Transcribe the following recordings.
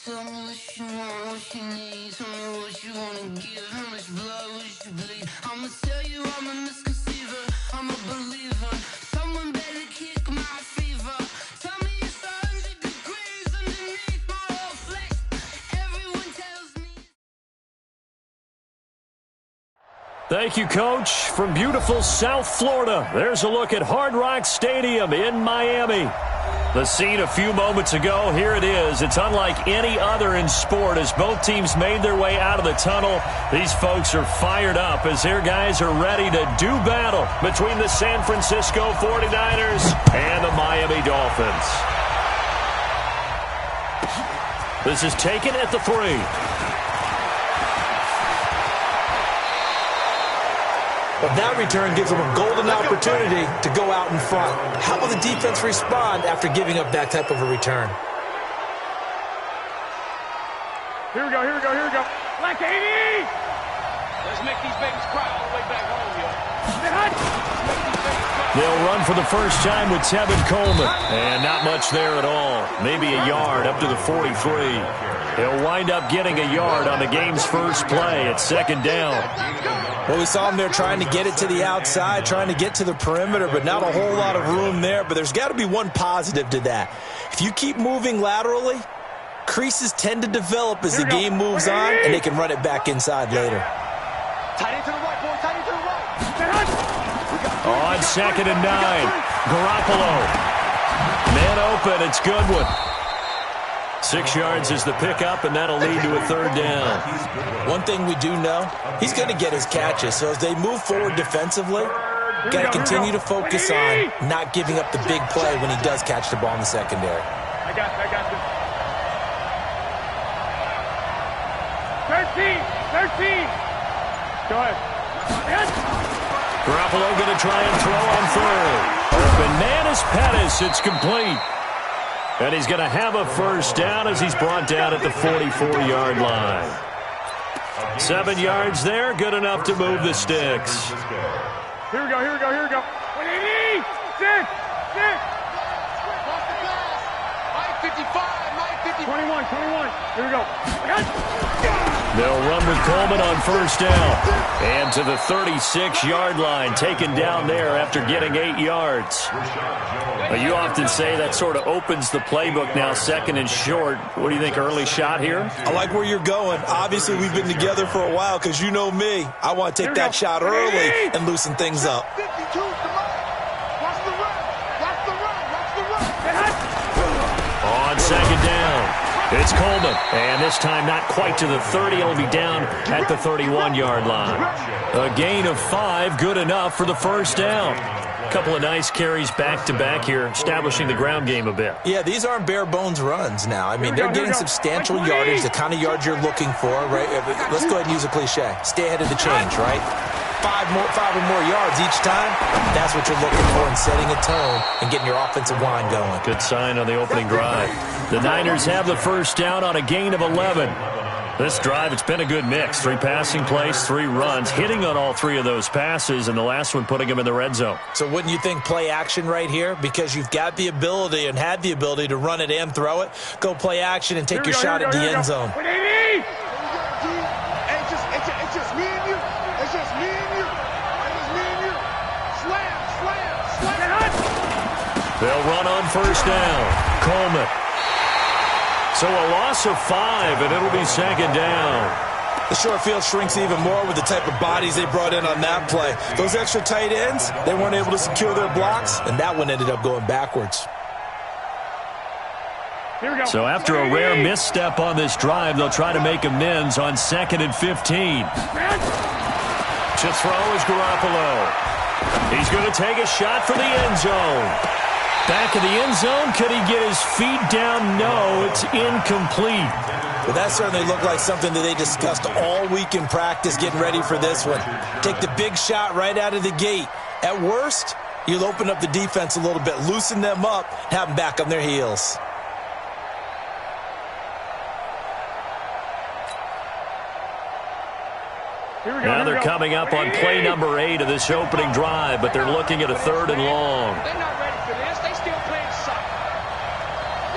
Tell me what you want, what you need. Tell me what you wanna give. How much blood would you bleed? I'ma tell you I'm a misconceiver. I'm a believer. Someone better kick my fever. Tell me it's 100 degrees underneath my whole flesh. Everyone tells me. Thank you, Coach. From beautiful South Florida, there's a look at Hard Rock Stadium in Miami. The scene a few moments ago, here it is. It's unlike any other in sport as both teams made their way out of the tunnel. These folks are fired up as their guys are ready to do battle between the San Francisco 49ers and the Miami Dolphins. This is taken at the 3. But that return gives them a golden opportunity to go out in front. How will the defense respond after giving up that type of a return? Here we go, here we go, here we go. Black 80! Let's make these babies cry all the way back home, yo. They'll run for the first time with Tevin Coleman. And not much there at all. Maybe a yard up to the 43. He'll wind up getting a yard on the game's first play at second down. Well, we saw him there trying to get it to the outside, trying to get to the perimeter, but not a whole lot of room there. But there's got to be one positive to that. If you keep moving laterally, creases tend to develop as the game moves on, and they can run it back inside later. Tight end to the right, boy, tight end to the right. On 2nd and 9, Garoppolo. Man open, it's Goodwin. 6 yards is the pickup, and that'll lead to a third down. One thing we do know, he's going to get his catches. So as they move forward defensively, got to continue to focus on not giving up the big play when he does catch the ball in the secondary. I got this. 13. Go ahead. Garoppolo going to try and throw on third. Open man is Pettis. It's complete. And he's going to have a first down as he's brought down at the 44-yard line. 7 yards there, good enough to move the sticks. Here we go. 180! 6! 21. Here we go. They'll run with Coleman on first down. And to the 36-yard line, taken down there after getting 8 yards. You often say that sort of opens the playbook now, second and short. What do you think, early shot here? I like where you're going. Obviously, we've been together for a while because you know me. I want to take that shot early and loosen things up. On second down, it's Coleman. And this time not quite to the 30. He'll be down at the 31-yard line. A gain of 5, good enough for the first down. A couple of nice carries back-to-back here, establishing the ground game a bit. Yeah, these aren't bare-bones runs now. I mean, they're getting substantial yardage, the kind of yards you're looking for, right? Let's go ahead and use a cliche. Stay ahead of the change, right? 5 or more yards each time, that's what you're looking for in setting a tone and getting your offensive line going. Good sign on the opening drive. The Niners have the first down on a gain of 11. This drive, it's been a good mix. 3 passing plays, 3 runs, hitting on all 3 of those passes, and the last one putting them in the red zone. So wouldn't you think play action right here? Because you've got the ability and had the ability to run it and throw it. Go play action and take your shot at the end zone. 180! It's just me and you. It's just me and you. Slam. They'll run on first down. Coleman. So a loss of 5, and it'll be second down. The short field shrinks even more with the type of bodies they brought in on that play. Those extra tight ends, they weren't able to secure their blocks, and that one ended up going backwards. Here we go. So after a rare misstep on this drive, they'll try to make amends on 2nd and 15. To throw is Garoppolo. He's going to take a shot for the end zone. Back of the end zone, could he get his feet down? No, it's incomplete. Well, that certainly looked like something that they discussed all week in practice getting ready for this one. Take the big shot right out of the gate. At worst, you'll open up the defense a little bit, loosen them up, have them back on their heels. Now they're coming up on play number 8 of this opening drive, but they're looking at a 3rd and long. They're not ready for this. They still playing soccer.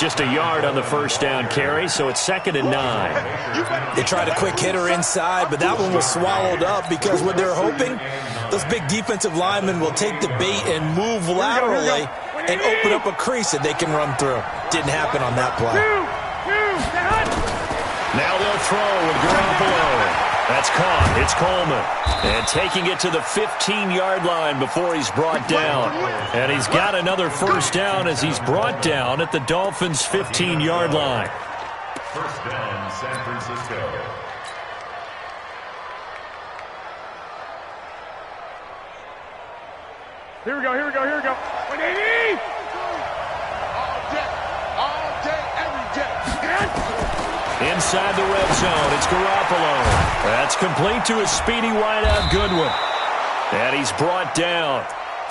Just a yard on the first down carry, so it's 2nd and 9. They tried a quick hitter inside, but that one was swallowed up because what they're hoping, those big defensive linemen will take the bait and move laterally and open up a crease that they can run through. Didn't happen on that play. Now they'll throw with Garoppolo. That's caught. It's Coleman. And taking it to the 15-yard line before he's brought down. And he's got another first down as he's brought down at the Dolphins' 15-yard line. First down, San Francisco. Here we go, here we go, here we go. 180! All day, every day. Inside the red zone, it's Garoppolo. That's complete to a speedy wideout Goodwin. And he's brought down.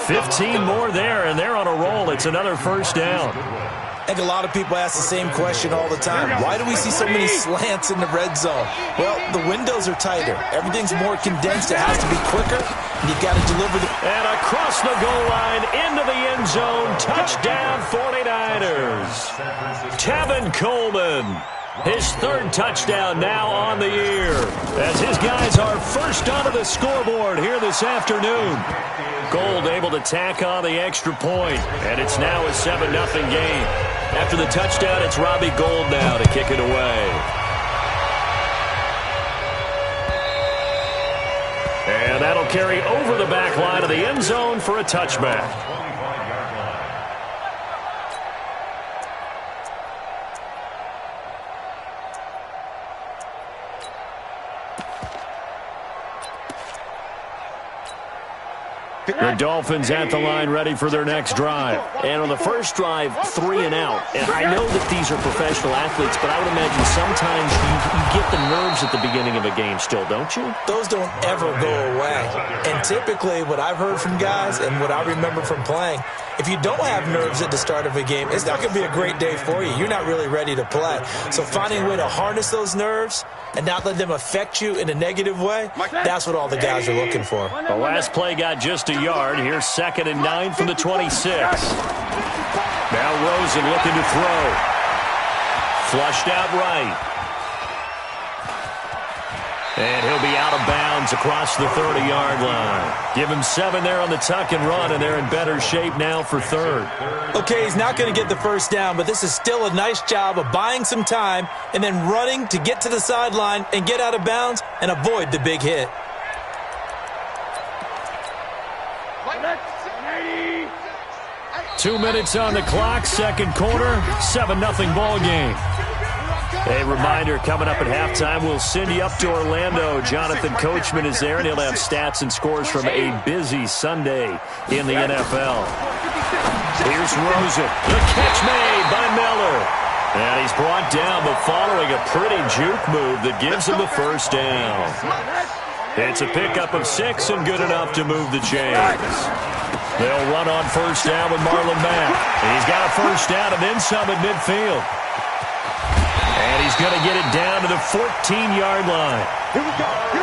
15 more there, and they're on a roll. It's another first down. I think a lot of people ask the same question all the time. Why do we see so many slants in the red zone? Well, the windows are tighter. Everything's more condensed. It has to be quicker, and you've got to deliver the... And across the goal line, into the end zone, touchdown 49ers. Tevin Coleman, his 3rd touchdown now on the year, as his guys are first onto the scoreboard here this afternoon. Gold able to tack on the extra point, and it's now a 7-0 game. After the touchdown, it's Robbie Gould now to kick it away. And that'll carry over the back line of the end zone for a touchback. The Dolphins at the line ready for their next drive. And on the first drive, 3 and out. And I know that these are professional athletes, but I would imagine sometimes you get the nerves at the beginning of a game still, don't you? Those don't ever go away. And typically what I've heard from guys and what I remember from playing, if you don't have nerves at the start of a game, it's not going to be a great day for you. You're not really ready to play. So finding a way to harness those nerves and not let them affect you in a negative way, that's what all the guys are looking for. The last play got just a yard. Here's 2nd and 9 from the 26. Now Rosen looking to throw. Flushed out right. And he'll be out of bounds across the 30-yard line. Give him 7 there on the tuck and run, and they're in better shape now for 3rd. Okay, he's not going to get the first down, but this is still a nice job of buying some time and then running to get to the sideline and get out of bounds and avoid the big hit. Two minutes on the clock, second quarter, 7-0 ball game. A reminder, coming up at halftime, we'll send you up to Orlando. Jonathan Coachman is there, and he'll have stats and scores from a busy Sunday in the NFL. Here's Rosen. The catch made by Miller. And he's brought down, but following a pretty juke move that gives him the first down. It's a pickup of 6 and good enough to move the chains. They'll run on first down with Marlon Mack. He's got a first down and then some at midfield. And he's going to get it down to the 14-yard line.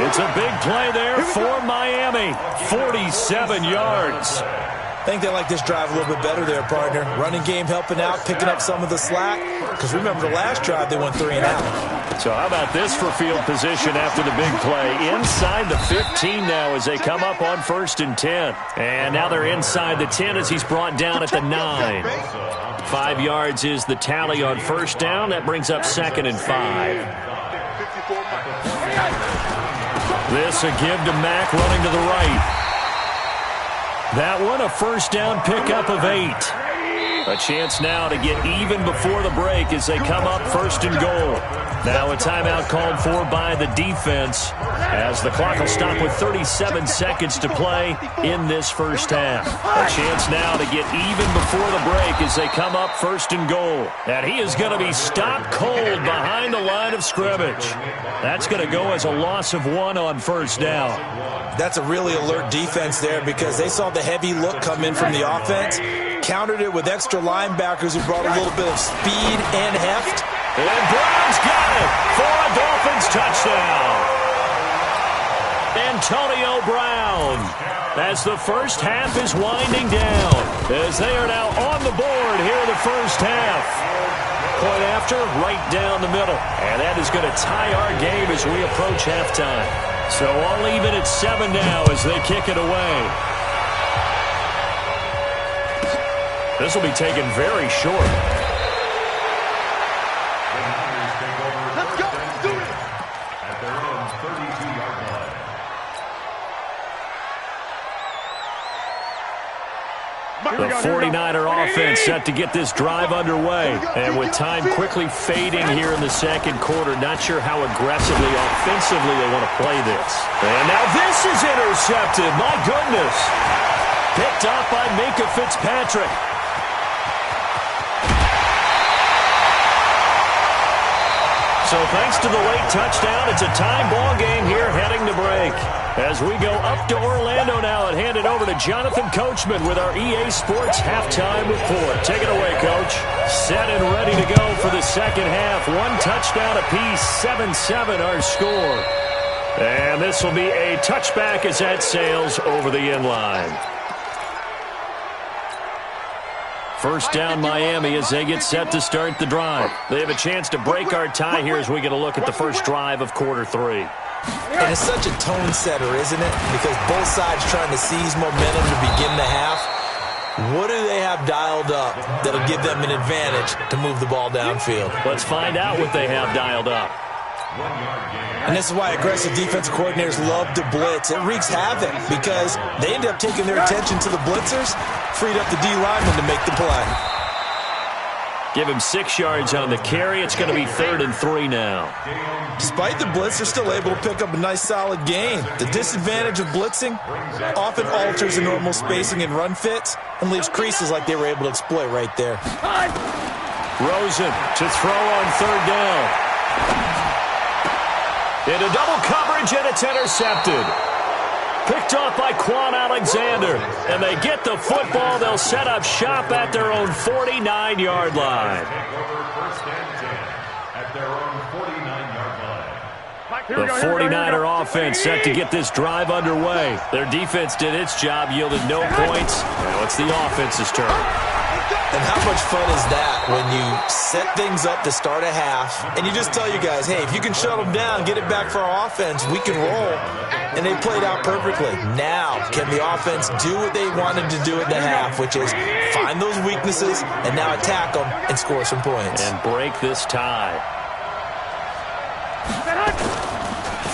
It's a big play there for Miami. 47 yards. I think they like this drive a little bit better there, partner. Running game helping out, picking up some of the slack. Because remember the last drive, they went 3 and out. So how about this for field position after the big play? Inside the 15 now as they come up on 1st and 10. And now they're inside the 10 as he's brought down at the 9. 5 yards is the tally on first down. That brings up 2nd and 5. This a give to Mack running to the right. That one a first down pickup of 8. A chance now to get even before the break as they come up 1st and goal. Now a timeout called for by the defense as the clock will stop with 37 seconds to play in this first half. A chance now to get even before the break as they come up 1st and goal. And he is going to be stopped cold behind the line of scrimmage. That's going to go as a loss of 1 on first down. That's a really alert defense there because they saw the heavy look come in from the offense, countered it with extra linebackers who brought a little bit of speed and heft. And Brown's got it for a Dolphins touchdown. Antonio Brown, as the first half is winding down, as they are now on the board here in the first half. monster right down the middle. And that is going to tie our game as we approach halftime. So all even at 7 now as they kick it away. This will be taken very short. Let's go. Do it. At their own 32-yard line. The 49er offense set to get this drive underway. And with time quickly fading here in the second quarter, not sure how aggressively, offensively they want to play this. And now this is intercepted. My goodness. Picked off by Minkah Fitzpatrick. So thanks to the late touchdown, it's a tie ball game here heading to break. As we go up to Orlando now and hand it over to Jonathan Coachman with our EA Sports Halftime Report. Take it away, Coach. Set and ready to go for the second half. One touchdown apiece, 7-7 our score. And this will be a touchback as that sails over the end line. First down Miami as they get set to start the drive. They have a chance to break our tie here as we get a look at the first drive of quarter 3. And it's such a tone setter, isn't it? Because both sides trying to seize momentum to begin the half. What do they have dialed up that'll give them an advantage to move the ball downfield? Let's find out what they have dialed up. And this is why aggressive defensive coordinators love to blitz. It wreaks havoc because they end up taking their attention to the blitzers, freed up the D lineman to make the play. Give him 6 yards on the carry. It's going to be 3rd and 3 now. Despite the blitz, they're still able to pick up a nice solid gain. The disadvantage of blitzing often alters the normal spacing and run fits and leaves creases like they were able to exploit right there. Rosen to throw on 3rd down. Into double coverage, and it's intercepted. Picked off by Quan Alexander. And they get the football. They'll set up shop at their own 49-yard line. The 49er offense set to get this drive underway. Their defense did its job, yielded no points. Now it's the offense's turn. And how much fun is that when you set things up to start a half and you just tell you guys, hey, if you can shut them down, get it back for our offense, we can roll. And they played out perfectly. Now, can the offense do what they wanted to do at the half, which is find those weaknesses and now attack them and score some points. And break this tie.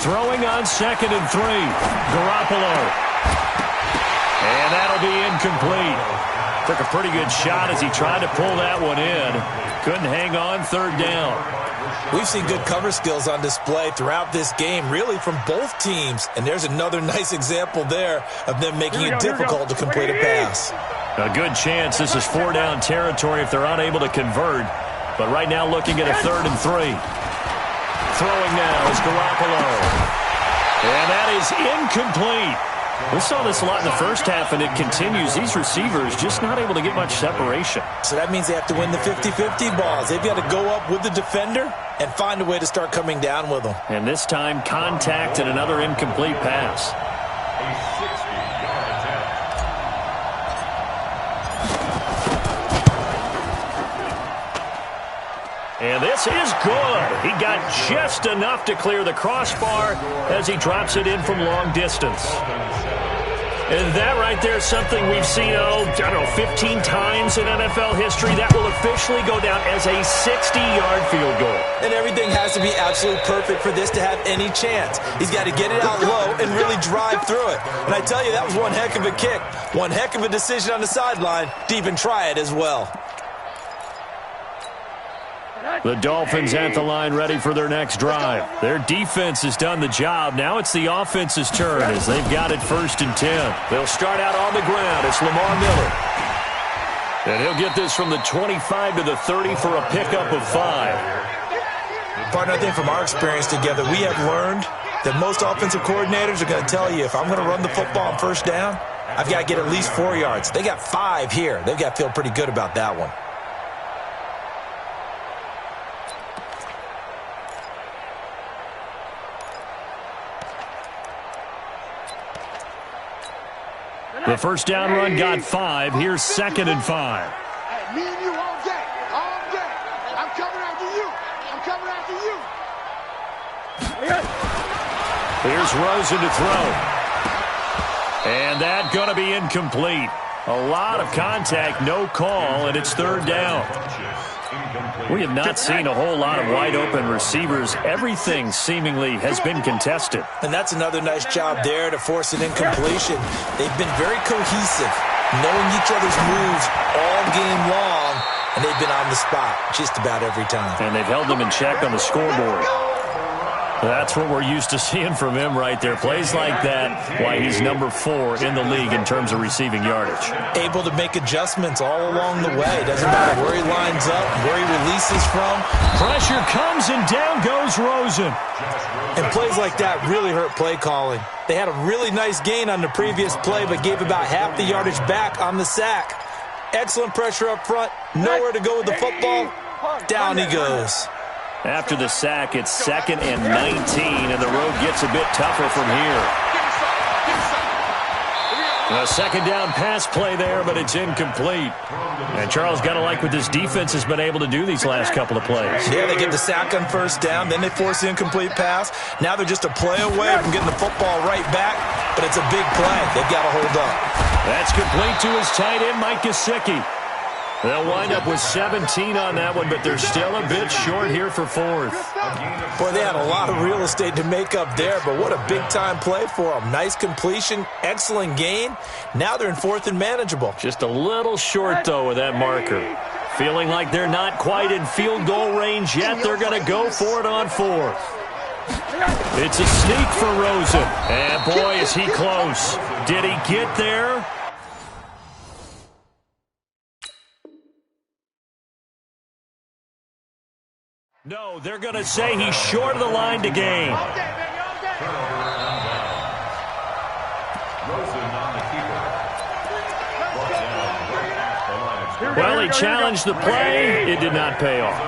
Throwing on 2nd and 3. Garoppolo. And that'll be incomplete. Took a pretty good shot as he tried to pull that one in. Couldn't hang on 3rd down. We've seen good cover skills on display throughout this game, really from both teams. And there's another nice example there of them making it difficult to complete a pass. A good chance this is 4-down territory if they're unable to convert. But right now looking at a 3rd and 3. Throwing now is Garoppolo. And that is incomplete. We saw this a lot in the first half, and it continues. These receivers just not able to get much separation. So that means they have to win the 50-50 balls. They've got to go up with the defender and find a way to start coming down with them. And this time, contact and another incomplete pass. A 60-yard attempt. And this is good. He got just enough to clear the crossbar as he drops it in from long distance. And that right there is something we've seen, 15 times in NFL history. That will officially go down as a 60-yard field goal. And everything has to be absolutely perfect for this to have any chance. He's got to get it out low and really drive through it. And I tell you, that was one heck of a kick. One heck of a decision on the sideline to even try it as well. The Dolphins at the line ready for their next drive. Their defense has done the job. Now it's the offense's turn as they've got it 1st and 10. They'll start out on the ground. It's Lamar Miller. And he'll get this from the 25 to the 30 for a pickup of 5. Partner, I think from our experience together, we have learned that most offensive coordinators are going to tell you, if I'm going to run the football on 1st down, I've got to get at least 4 yards. They got 5 here. They've got to feel pretty good about that one. The 1st down run got 5. Here's 2nd and 5. Hey, me and you all day. All day. I'm coming after you. coming after you. Here's Rosen to throw. And that going to be incomplete. A lot of contact, no call, and it's third down. We have not seen a whole lot of wide-open receivers. Everything seemingly has been contested. And that's another nice job there to force an incompletion. They've been very cohesive, knowing each other's moves all game long, and they've been on the spot just about every time. And they've held them in check on the scoreboard. That's what we're used to seeing from him right there. Plays like that, why he's number 4 in the league in terms of receiving yardage. Able to make adjustments all along the way. Doesn't matter where he lines up, where he releases from. Pressure comes, and down goes Rosen. And plays like that really hurt play calling. They had a really nice gain on the previous play, but gave about half the yardage back on the sack. Excellent pressure up front. Nowhere to go with the football. Down he goes. After the sack, it's 2nd and 19, and the road gets a bit tougher from here. A second down pass play there, but it's incomplete. And Charles, got to like what this defense has been able to do these last couple of plays. Yeah, they get the sack on first down, then they force the incomplete pass. Now they're just a play away from getting the football right back, but it's a big play. They've got to hold up. That's complete to his tight end, Mike Gesicki. They'll wind up with 17 on that one, but they're still a bit short here for 4th. Boy, they had a lot of real estate to make up there, but what a big-time play for them. Nice completion, excellent gain. Now they're in 4th and manageable. Just a little short, though, with that marker. Feeling like they're not quite in field goal range yet. They're going to go for it on 4th. It's a sneak for Rosen. And, boy, is he close. Did he get there? No, they're going to say he's short of the line to gain. Well, he challenged the play. It did not pay off.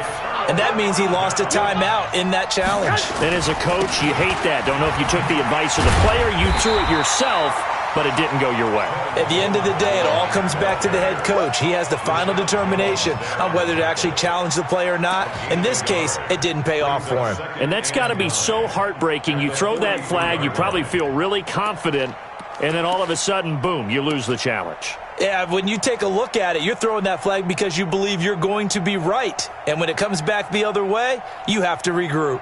And that means he lost a timeout in that challenge. And as a coach, you hate that. Don't know if you took the advice of the player, you threw it yourself, but it didn't go your way. At the end of the day, it all comes back to the head coach. He has the final determination on whether to actually challenge the play or not. In this case, it didn't pay off for him. And that's got to be so heartbreaking. You throw that flag, you probably feel really confident, and then all of a sudden, boom, you lose the challenge. Yeah, when you take a look at it, you're throwing that flag because you believe you're going to be right. And when it comes back the other way, you have to regroup.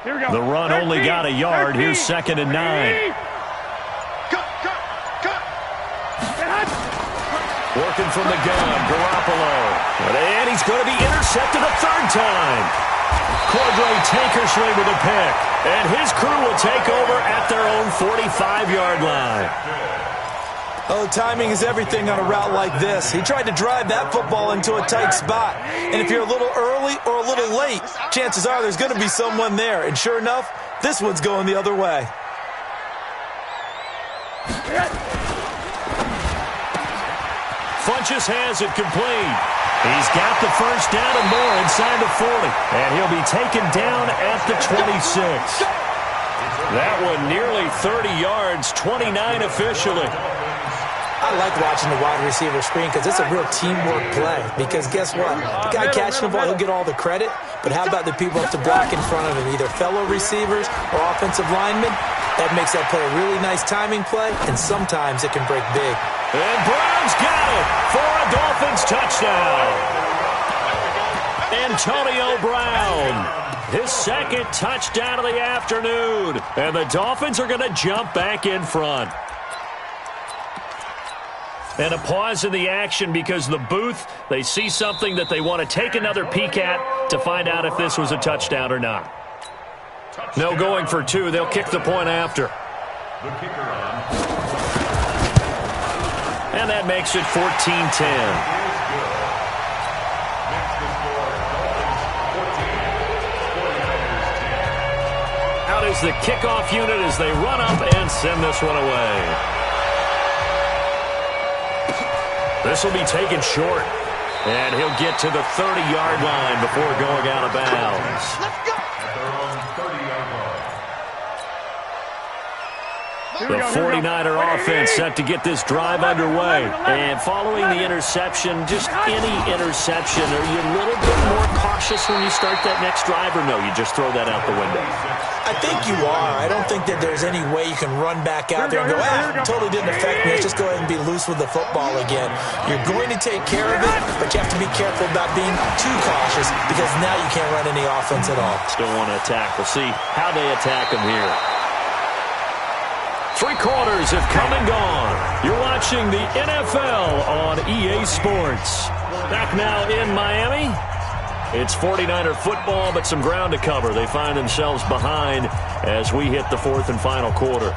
Here we go. The run 13, only got a yard. 13. Here's 2nd and 9. Cut. Working from the gun, Garoppolo. And he's going to be intercepted a 3rd time. Cordray Tankersley with a pick. And his crew will take over at their own 45-yard line. Oh, timing is everything on a route like this. He tried to drive that football into a tight spot. And if you're a little early or a little late, chances are there's going to be someone there. And sure enough, this one's going the other way. Funches has it complete. He's got the first down and more inside the 40. And he'll be taken down at the 26. That one nearly 30 yards, 29 officially. I like watching the wide receiver screen because it's a real teamwork play. Because guess what? The guy catching the ball, he'll get all the credit. But how about the people up to block in front of him, either fellow receivers or offensive linemen? That makes that play a really nice timing play, and sometimes it can break big. And Brown's got it for a Dolphins touchdown. Antonio Brown, his 2nd touchdown of the afternoon. And the Dolphins are going to jump back in front. And a pause in the action because the booth, they see something that they want to take another peek at to find out if this was a touchdown or not. No going for 2. They'll kick the point after. And that makes it 14-10. Out is the kickoff unit as they run up and send this one away. This will be taken short. And he'll get to the 30-yard line before going out of bounds. Let's go. The 49er offense set to get this drive underway. And following the interception, just any interception, are you a little bit more cautious when you start that next drive, or no, you just throw that out the window? I think you are. I don't think that there's any way you can run back out there and go, totally didn't affect me. Let's just go ahead and be loose with the football again. You're going to take care of it, but you have to be careful about being too cautious because now you can't run any offense at all. Still want to attack. We'll see how they attack them here. 3 quarters have come and gone. You're watching the NFL on EA Sports. Back now in Miami. It's 49er football, but some ground to cover. They find themselves behind as we hit the 4th and final quarter.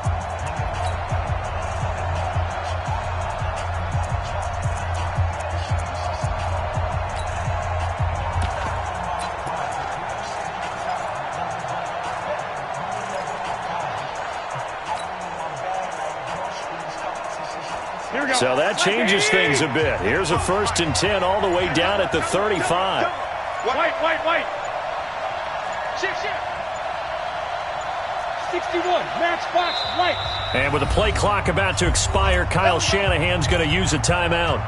So that changes things a bit. Here's a 1st and 10 all the way down at the 35. White. Shift. 61, matchbox, white. And with the play clock about to expire, Kyle Shanahan's going to use a timeout.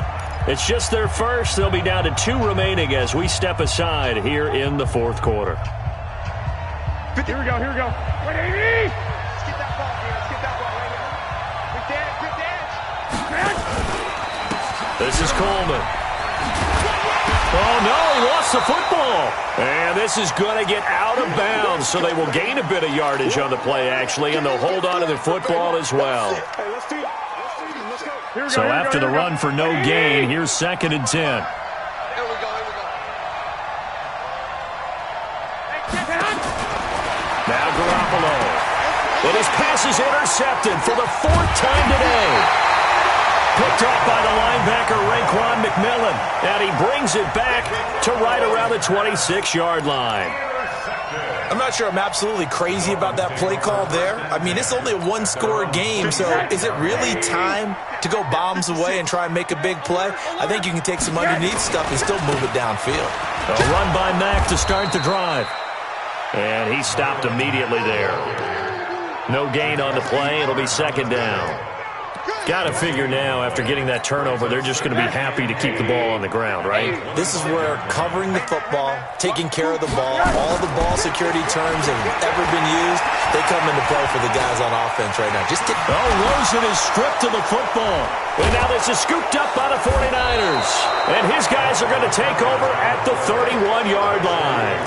It's just their first. They'll be down to 2 remaining as we step aside here in the 4th quarter. Here we go. 180. Let's get that ball here. Let's get that ball right here. Quick dance. This is Coleman. Oh, no, he lost the football. And this is going to get out of bounds, so they will gain a bit of yardage on the play, actually, and they'll hold on to the football as well. So after the run for no gain, here's 2nd and 10. Here we go. Now Garoppolo. And his pass is intercepted for the 4th time today. Picked off by the linebacker, Raekwon McMillan. And he brings it back to right around the 26-yard line. I'm not sure I'm absolutely crazy about that play call there. I mean, it's only a 1-score game, so is it really time to go bombs away and try and make a big play? I think you can take some underneath stuff and still move it downfield. A run by Mack to start the drive. And he stopped immediately there. No gain on the play. It'll be 2nd down. Got to figure now, after getting that turnover, they're just going to be happy to keep the ball on the ground, right? This is where covering the football, taking care of the ball, all the ball security terms have ever been used, they come into play for the guys on offense right now. Rosen is stripped to the football. And now this is scooped up by the 49ers. And his guys are going to take over at the 31-yard line.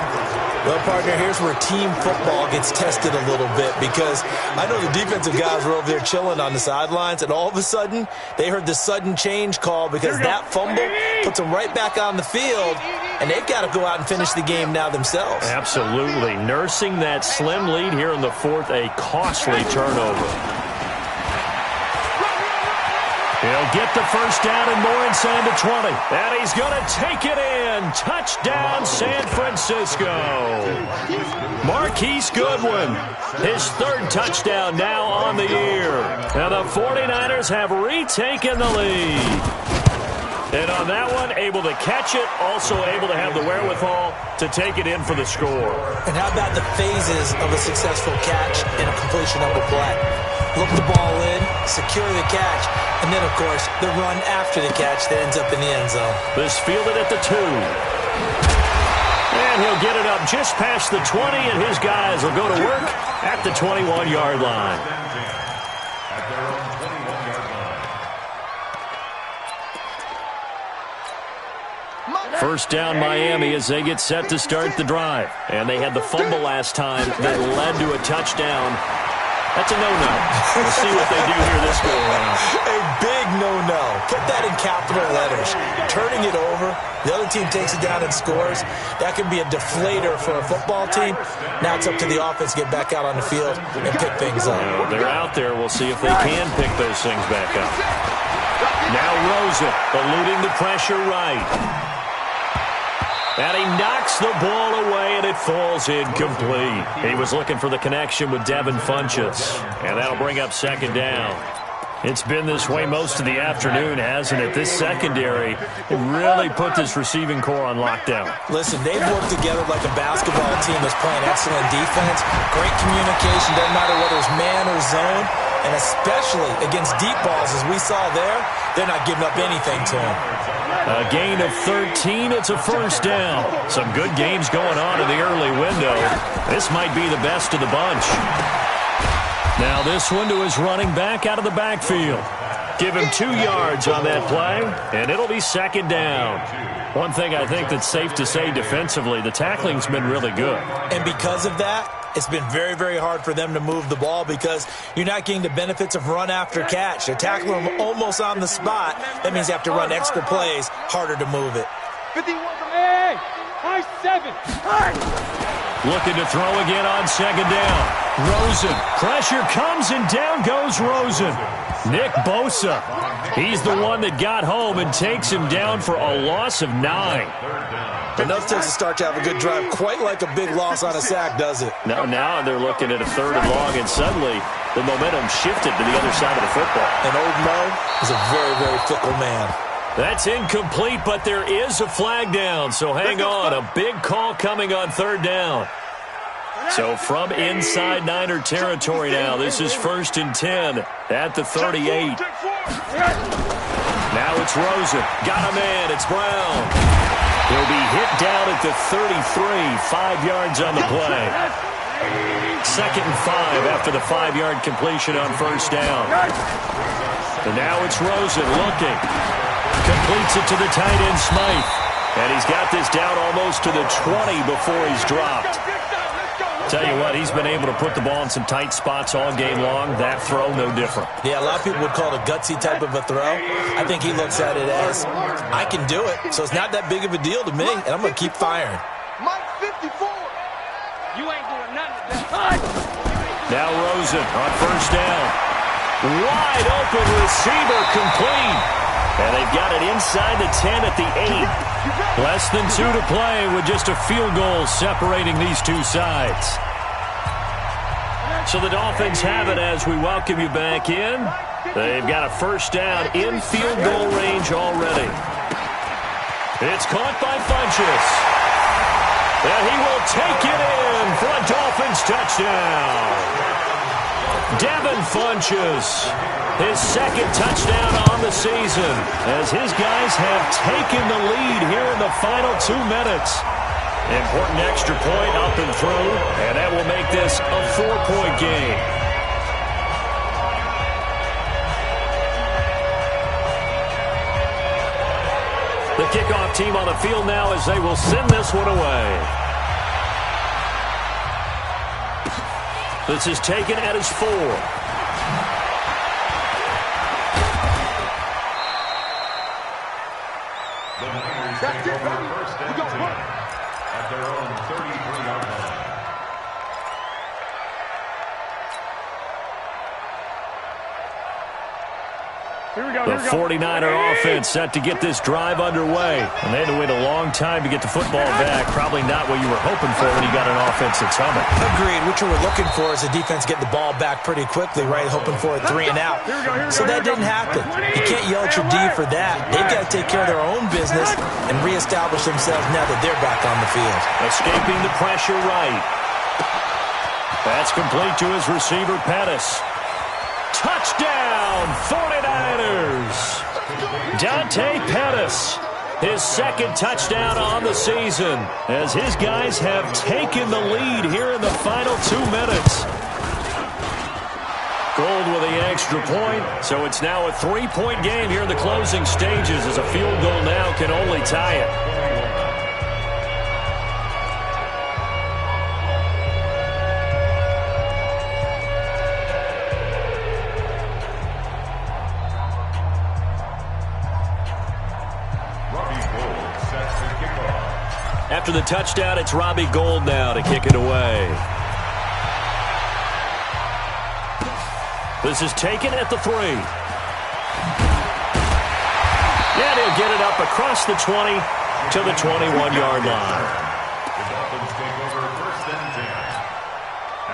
Well, partner, here's where team football gets tested a little bit because I know the defensive guys were over there chilling on the sidelines, and all of a sudden, they heard the sudden change call because that fumble puts them right back on the field, and they've got to go out and finish the game now themselves. Absolutely. Nursing that slim lead here in the 4th, a costly turnover. He'll get the 1st down and more inside the 20. And he's going to take it in. Touchdown, San Francisco. Marquise Goodwin, his 3rd touchdown now on the year. And the 49ers have retaken the lead. And on that one, able to catch it, also able to have the wherewithal to take it in for the score. And how about the phases of a successful catch and a completion of a play? Look the ball in, secure the catch, and then, of course, the run after the catch that ends up in the end zone. This fielded at the 2. And he'll get it up just past the 20, and his guys will go to work at the 21-yard line. At their own 21-yard line. 1st down Miami as they get set to start the drive. And they had the fumble last time that led to a touchdown. That's a no-no. We'll see what they do here this go around. A big no-no. Put that in capital letters. Turning it over, the other team takes it down and scores. That can be a deflator for a football team. Now it's up to the offense to get back out on the field and pick things up. They're out there. We'll see if they can pick those things back up. Now Rosen eluding the pressure right. And he knocks the ball away, and it falls incomplete. He was looking for the connection with Devin Funchess, and that'll bring up 2nd down. It's been this way most of the afternoon, hasn't it? This secondary really put this receiving core on lockdown. Listen, they've worked together like a basketball team that's playing excellent defense. Great communication, doesn't matter whether it's man or zone. And especially against deep balls, as we saw there, they're not giving up anything to them. A gain of 13, it's a first down. Some good games going on in the early window. This might be the best of the bunch. Now this one to his running back out of the backfield. Give him 2 yards on that play, and it'll be second down. One thing I think that's safe to say defensively, the tackling's been really good. And because of that, it's been very, very hard for them to move the ball because you're not getting the benefits of run after catch. They're tackling them almost on the spot. That means you have to run extra plays, harder to move it. 51. Hey, high 7. Looking to throw again on second down. Rosen. Pressure comes and down goes Rosen. Nick Bosa. He's the one that got home and takes him down for a loss of 9. Enough takes a start to have a good drive. Quite like a big loss on a sack, does it? Now they're looking at a 3rd and long, and suddenly the momentum shifted to the other side of the football. And old Mo is a very, very fickle man. That's incomplete, but there is a flag down, so hang on. A big call coming on 3rd down. So from inside Niner territory now, this is 1st and 10 at the 38. Now it's Rosen. Got a man. It's Brown. He'll be hit down at the 33, 5 yards on the play. 2nd and 5 after the 5-yard completion on 1st down. And now it's Rosen looking. Completes it to the tight end, Smythe. And he's got this down almost to the 20 before he's dropped. Tell you what, he's been able to put the ball in some tight spots all game long. That throw, no different. Yeah, a lot of people would call it a gutsy type of a throw. I think he looks at it as, I can do it, so it's not that big of a deal to me, and I'm going to keep firing. Mike 54. You ain't doing nothing today. Now Rosen on 1st down. Wide open receiver complete. And they've got it inside the 10 at the 8. Less than 2 to play with just a field goal separating these two sides. So the Dolphins have it as we welcome you back in. They've got a 1st down in field goal range already. It's caught by Funchess. And he will take it in for a Dolphins touchdown. Devin Funchess, his 2nd touchdown on the season, as his guys have taken the lead here in the final 2 minutes. Important extra point up and through, and that will make this a 4-point game. The kickoff team on the field now as they will send this one away. This is taken at his 4. The Niners take over 1st and 10 at their own 33-yard line. The 49er offense set to get this drive underway. And they had to wait a long time to get the football back. Probably not what you were hoping for when you got an offense that's humming. Agreed. What you were looking for is the defense get the ball back pretty quickly, right? Hoping for a 3 and out. So that didn't happen. You can't yell at your D for that. They've got to take care of their own business and reestablish themselves now that they're back on the field. Escaping the pressure right. That's complete to his receiver, Pettis. Touchdown, 49ers! Dante Pettis, his 2nd touchdown on the season, as his guys have taken the lead here in the final 2 minutes. Gold with the extra point, so it's now a 3-point game here in the closing stages, as a field goal now can only tie it. After the touchdown, it's Robbie Gould now to kick it away. This is taken at the 3. And he'll get it up across the 20 to the 21-yard line. The Dolphins take over 1st and 10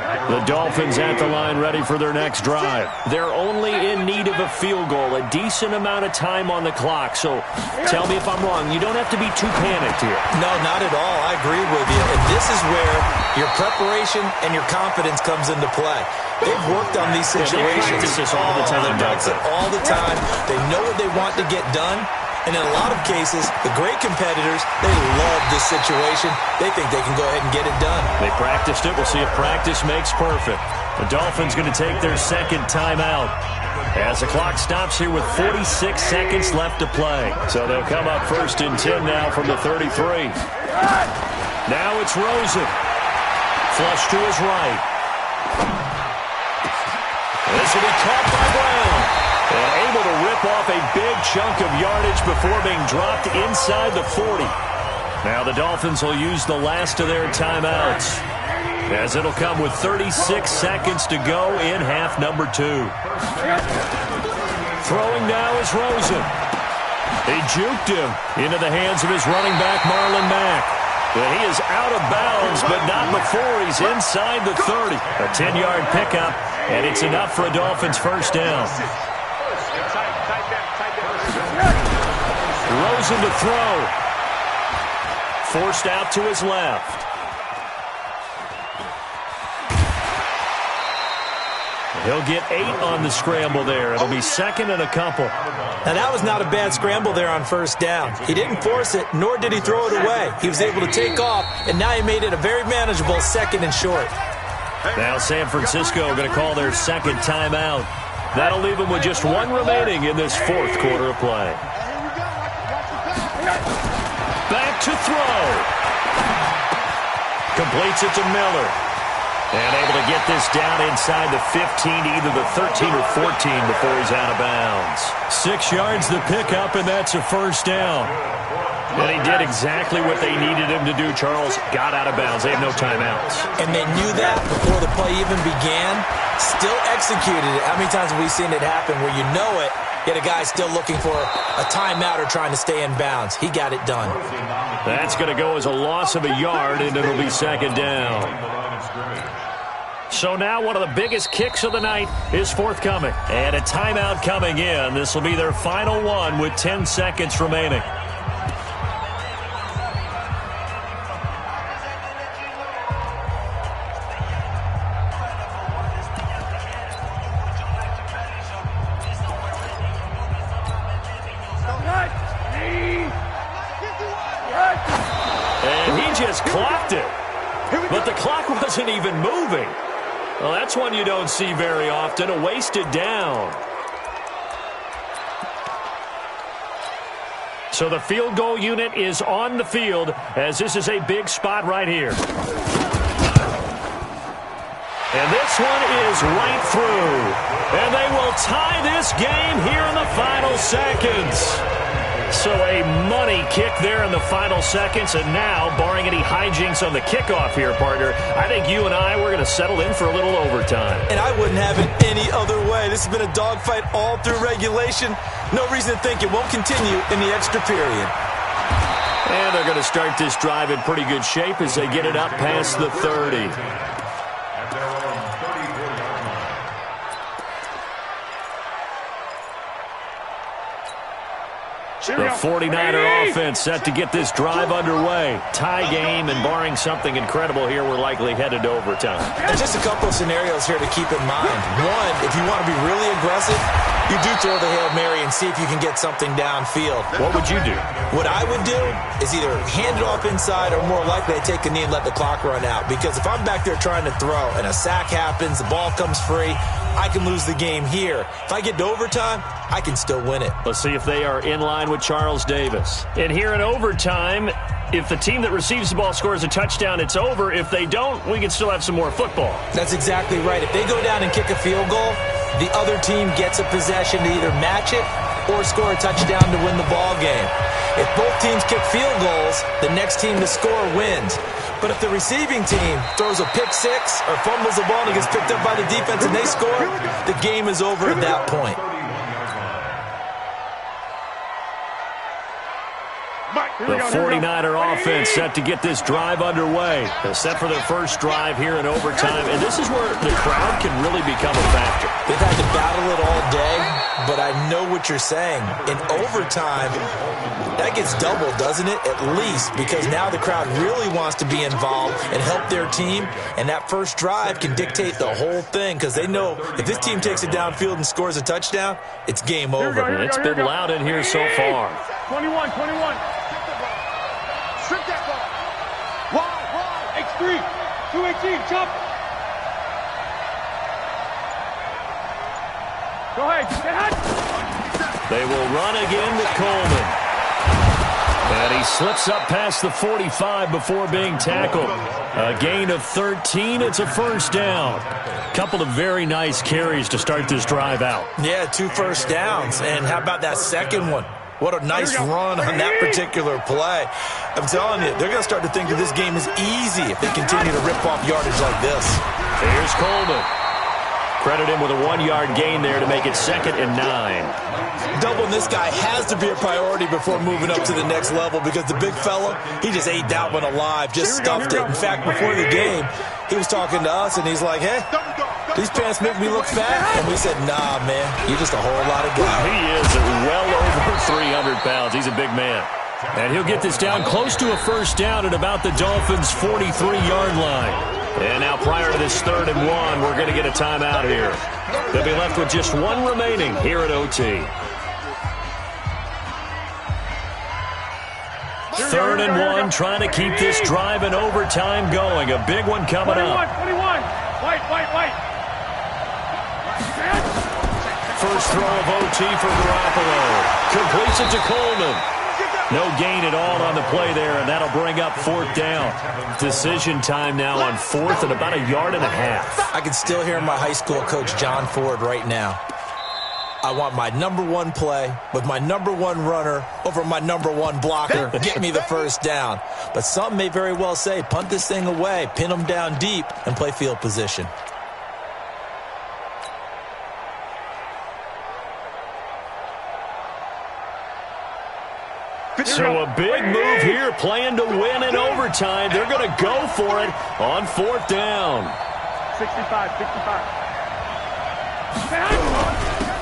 at their The Dolphins at the line ready for their next drive. They're only in need of a field goal, a decent amount of time on the clock. So tell me if I'm wrong. You don't have to be too panicked here. No, not at all. I agree with you. And this is where your preparation and your confidence comes into play. They've worked on these situations. They practice this all the time. They practice it all the time. They know what they want to get done. And in a lot of cases, the great competitors, they love this situation. They think they can go ahead and get it done. They practiced it. We'll see if practice makes perfect. The Dolphins going to take their second timeout as the clock stops here with 46 seconds left to play. So they'll come up first and 10 now from the 33. Now it's Rosen. Flush to his right. This will be caught by Brown. And able to rip off a big chunk of yardage before being dropped inside the 40. Now the Dolphins will use the last of their timeouts, as it'll come with 36 seconds to go in half number 2. Throwing now is Rosen. He juked him into the hands of his running back, Marlon Mack. But he is out of bounds, but not before he's inside the 30. A 10-yard pickup, and it's enough for a Dolphins first down. Rosen to throw. Forced out to his left. He'll get 8 on the scramble there. It'll be second and a couple. Now, that was not a bad scramble there on first down. He didn't force it, nor did he throw it away. He was able to take off, and now he made it a very manageable second and short. Now San Francisco going to call their second timeout. That'll leave them with just 1 remaining in this fourth quarter of play. Back to throw. Completes it to Miller. And able to get this down inside the 15, either the 13 or 14 before he's out of bounds. 6 yards the pickup, and that's a first down. And he did exactly what they needed him to do, Charles. Got out of bounds. They have no timeouts. And they knew that before the play even began. Still executed it. How many times have we seen it happen where you know it, yet a guy's still looking for a timeout or trying to stay in bounds? He got it done. That's going to go as a loss of a yard, and it'll be second down. So now one of the biggest kicks of the night is forthcoming. And a timeout coming in. This will be their final one with 10 seconds remaining. And he just clocked it. But the clock wasn't even moving. Well, that's one you don't see very often, a wasted down. So the field goal unit is on the field, as this is a big spot right here. And this one is right through. And they will tie this game here in the final seconds. So a money kick there in the final seconds, and now, barring any hijinks on the kickoff here, partner, I think you and I, we're going to settle in for a little overtime. And I wouldn't have it any other way. This has been a dogfight all through regulation. No reason to think it won't continue in the extra period. And they're going to start this drive in pretty good shape as they get it up past the 30. The 49er offense set to get this drive underway. Tie game, and barring something incredible here, we're likely headed to overtime. There's just a couple of scenarios here to keep in mind. One, if you want to be really aggressive, you do throw the Hail Mary and see if you can get something downfield. What would you do? What I would do is either hand it off inside, or more likely I take a knee and let the clock run out. Because if I'm back there trying to throw and a sack happens, the ball comes free, I can lose the game here. If I get to overtime, I can still win it. Let's see if they are in line with Charles Davis. And here in overtime, if the team that receives the ball scores a touchdown, it's over. If they don't, we can still have some more football. That's exactly right. If they go down and kick a field goal, the other team gets a possession to either match it or score a touchdown to win the ball game. If both teams kick field goals, the next team to score wins. But if the receiving team throws a pick six or fumbles the ball and it gets picked up by the defense and they score, the game is over at that point. Mike. The 49er offense set to get this drive underway. They're set for their first drive here in overtime, and this is where the crowd can really become a factor. They've had to battle it all day, but I know what you're saying. In overtime, that gets doubled, doesn't it? At least, because now the crowd really wants to be involved and help their team, and that first drive can dictate the whole thing because they know if this team takes it downfield and scores a touchdown, it's game over. It's been loud in here so far. 21. Strip that ball. Wide. X3. 218. Jump. Go ahead. Get hot. They will run again with Coleman. And he slips up past the 45 before being tackled. A gain of 13. It's a first down. Couple of very nice carries to start this drive out. Yeah, 2 first downs. And how about that second one? What a nice run on that particular play. I'm telling you, they're going to start to think that this game is easy if they continue to rip off yardage like this. Here's Coleman. Credit him with a 1-yard gain there to make it 2nd and 9. Doubling this guy has to be a priority before moving up to the next level because the big fella, he just ate that one alive, just stuffed it. In fact, before the game, he was talking to us, and he's like, hey, these pants make me look fat. And we said, nah, man, you're just a whole lot of guy. He is well over 300 pounds. He's a big man. And he'll get this down close to a first down at about the Dolphins' 43-yard line. And now prior to this 3rd and 1, we're going to get a timeout here. They'll be left with just 1 remaining here at OT. 3rd and 1, trying to keep this drive in overtime going. A big one coming 21. up. White. First throw of OT for Garoppolo. Completes it to Coleman. No gain at all on the play there, and that'll bring up 4th down. Decision time now on 4th and about 1.5 yards. I can still hear my high school coach, John Ford, right now. I want my number 1 play with my number 1 runner over my number 1 blocker. Get me the first down. But some may very well say, punt this thing away, pin them down deep, and play field position. So a big move here, playing to win in overtime. They're going to go for it on 4th down. 65.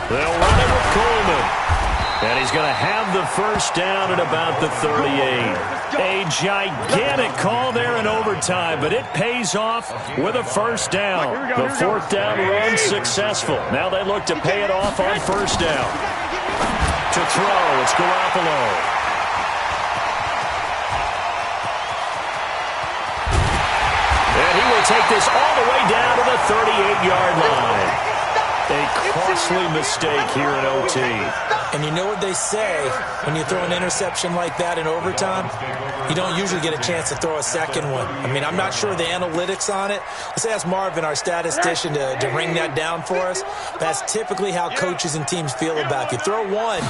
They'll run it with Coleman. And he's going to have the first down at about the 38. A gigantic call there in overtime, but it pays off with a first down. The 4th down run successful. Now they look to pay it off on 1st down. To throw, it's Garoppolo. And he will take this all the way down to the 38-yard line. A costly mistake here in OT. And you know what they say, when you throw an interception like that in overtime, you don't usually get a chance to throw a second one. I mean, I'm not sure the analytics on it. Let's ask Marvin, our statistician, to ring that down for us. That's typically how coaches and teams feel about it. If you throw one,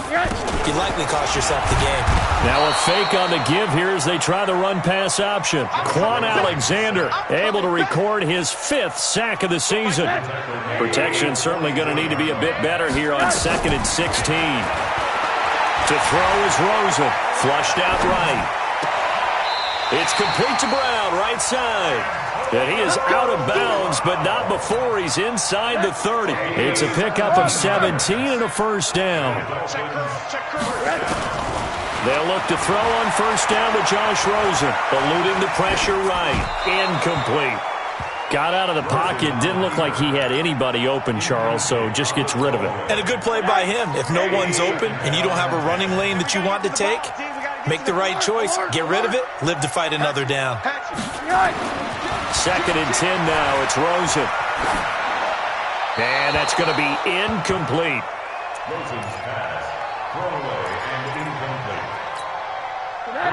you likely cost yourself the game. Now a fake on the give here as they try the run-pass option. Quan Alexander able to record his 5th sack of the season. Protection certainly going to need to be a bit better here on 2nd and 16. To throw is Rosen. Flushed out right. It's complete to Brown, right side. And he is out of bounds, but not before he's inside the 30. It's a pickup of 17 and a first down. They'll look to throw on 1st down to Josh Rosen. Eluding the pressure right. Incomplete. Got out of the pocket. Didn't look like he had anybody open, Charles, so just gets rid of it. And a good play by him. If no one's open and you don't have a running lane that you want to take, make the right choice. Get rid of it. Live to fight another down. 2nd and 10 now. It's Rosen. And that's going to be incomplete. Rosen's pass. Thrown away and incomplete.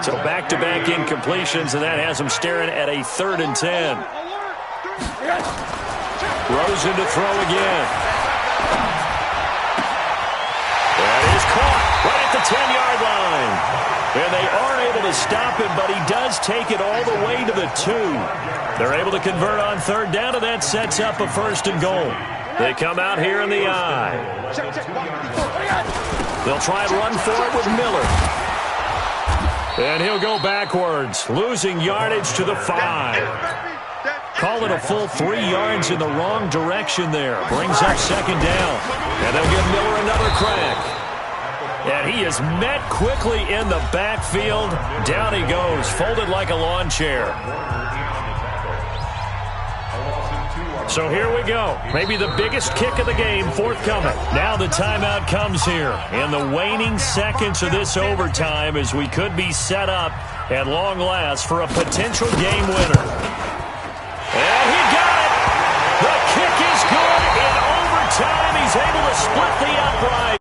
So back-to-back incompletions, and that has them staring at a 3rd and 10. Rosen to throw again. That is caught right at the 10-yard line. And they are able to stop him, but he does take it all the way to the 2. They're able to convert on 3rd down, and that sets up a 1st and goal. They come out here in the I. They'll try and run for it with Miller. And he'll go backwards, losing yardage to the 5. Call it a full 3 yards in the wrong direction there. Brings up second down. And they'll give Miller another crack. And he is met quickly in the backfield. Down he goes, folded like a lawn chair. So here we go. Maybe the biggest kick of the game forthcoming. Now the timeout comes here in the waning seconds of this overtime as we could be set up at long last for a potential game winner. And he got it. The kick is good in overtime. He's able to split the upright.